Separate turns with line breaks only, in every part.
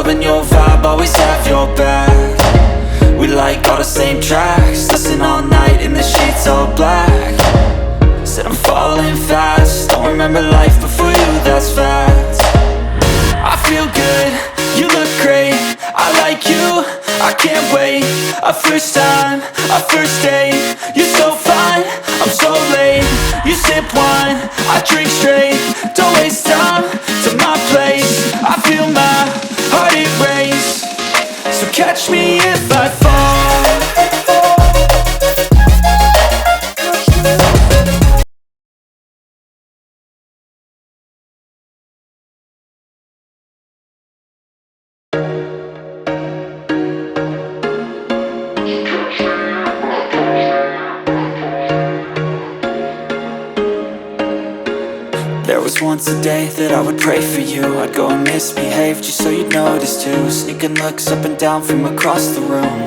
loving your vibe, always have your back. We like all the same tracks, listen all night in the sheets all black. Said I'm falling fast, don't remember life before you, that's fact. I feel good, you look great, I like you, I can't wait. A first time, a first date, you're so fine, I'm so late. You sip wine, I drink straight, don't waste time to my place. I feel my heart it race, so catch me if I fall. There was once a day that I would pray for you. I'd go and misbehave just so you'd notice too. Sneaking looks up and down from across the room,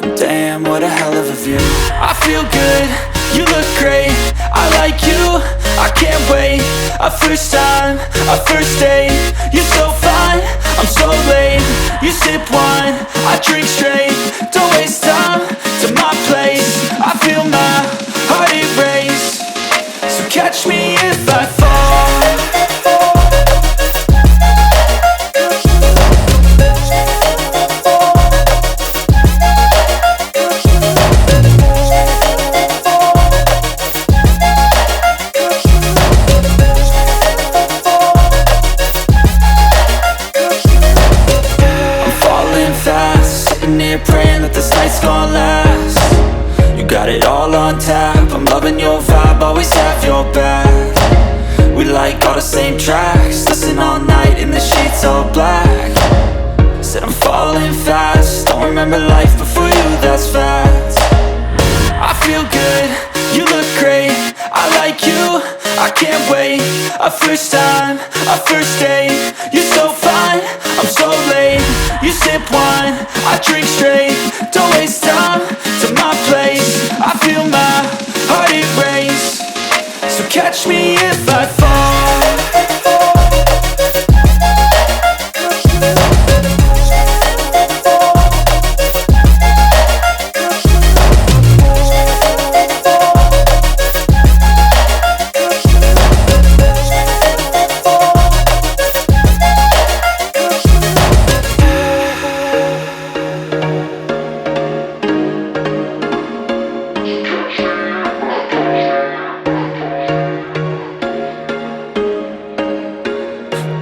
and damn, what a hell of a view. I feel good, you look great, I like you, I can't wait. A first time, a first date, you're so fine, I'm so late. You sip wine, I drink straight, don't waste time to my place. I feel my heart it race, so catch me if I fall. Praying that this night's gonna last. You got it all on tap, I'm loving your vibe, always have your back. We like all the same tracks, listen all night in the sheets all black. Said I'm falling fast, don't remember life before you, that's fact. I feel good, you look great, I like you, I can't wait. A first time, a first date, you're so fine, I'm so late. You sip wine, I drink straight, don't waste time to my place. I feel my heart it race, so catch me if I fall.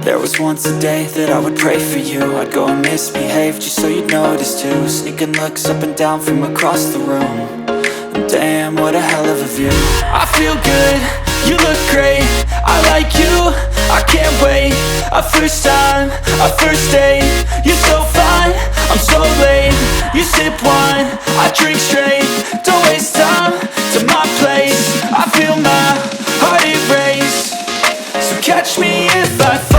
There was once a day that I would pray for you. I'd go and misbehave just so you'd notice too. Sneaking looks up and down from across the room, and damn, what a hell of a view. I feel good, you look great, I like you, I can't wait. A first time, a first date, you're so fine, I'm so late. You sip wine, I drink straight, don't waste time to my place. I feel my heart it race, so catch me if I fall.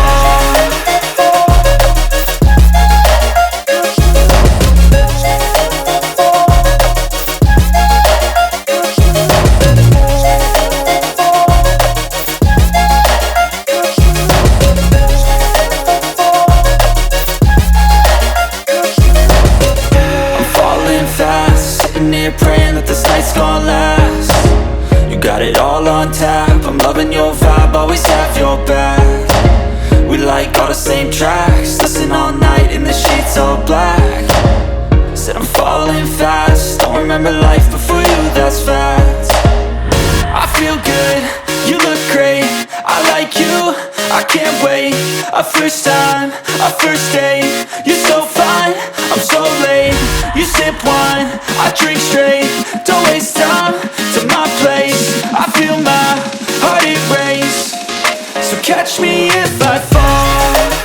Praying that this night's gonna last. You got it all on tap, I'm loving your vibe, always have your back. We like all the same tracks, listen all night in the sheets all black. Said I'm falling fast, don't remember life before you, that's fact. I feel good, you look great, I like you, I can't wait. A first time, a first date, you're so fine, I'm so late. You sip wine, I drink straight, don't waste time to my place. I feel my heart it race, so catch me if I fall.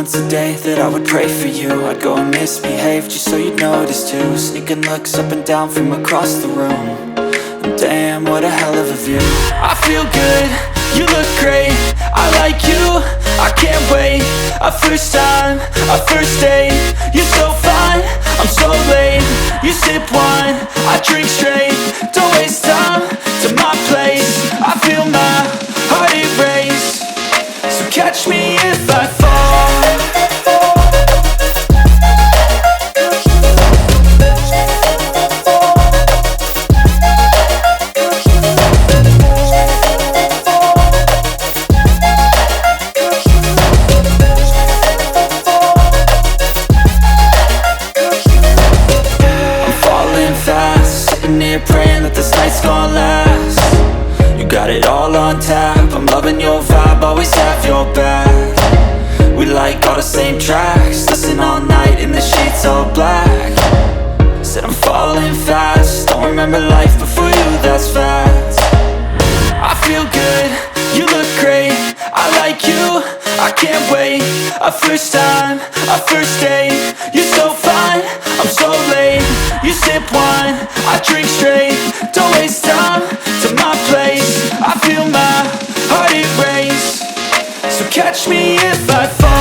once a day that I would pray for you. I'd go and misbehave just so you'd notice too. Sneaking looks up and down from across the room. And damn, what a hell of a view. I feel good, you look great, I like you, I can't wait. A first time, a first date, you're so fine, I'm so late. You sip wine, I drink straight. Don't waste time to my place. I feel my heart erase. So catch me if I fall. Praying that this night's gonna last. You got it all on tap, I'm loving your vibe, always have your back. We like all the same tracks, listen all night in the sheets all black. Said I'm falling fast, don't remember life before you, that's fact. I feel good, you look great, I like you, I can't wait. A first time, a first date, you're so fine, I'm so late. You sip wine, I drink straight. Don't waste time to my place. I feel my heart erase. So catch me if I fall.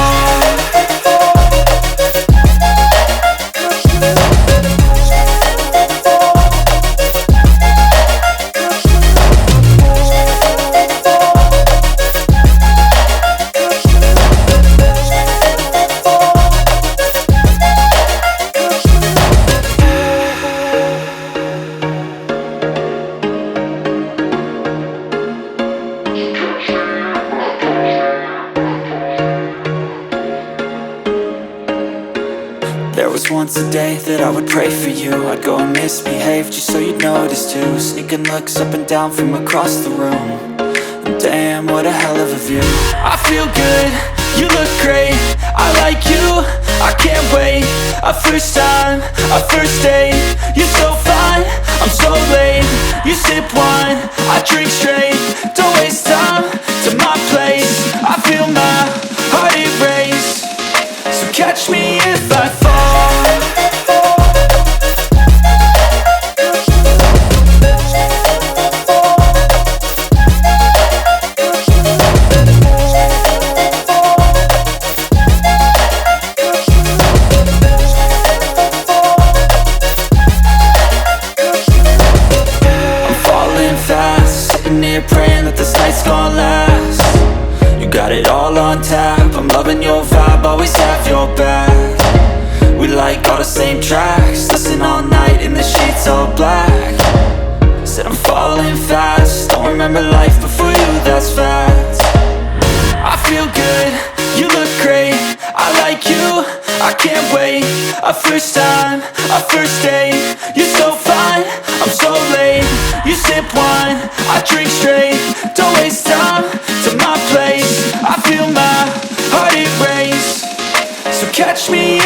There was once a day that I would pray for you. I'd go and misbehave just so you'd notice too. Sneaking looks up and down from across the room. And damn, what a hell of a view. I feel good, you look great, I like you, I can't wait. A first time, a first date, you're so fine, I'm so late. You sip wine, I drink straight. Don't waste time to my place. I feel my heart erase. So catch me if I fall. Praying that this night's gonna last. You got it all on tap, I'm loving your vibe, always have your back. We like all the same tracks, listen all night in the sheets all black. Said I'm falling fast, don't remember life before you, that's fact. I feel good, you look great, I like you, I can't wait. A first time, a first date, you're so fine, I'm so late. You sip wine, I drink straight. Don't waste time to my place. I feel my heart erase. So catch me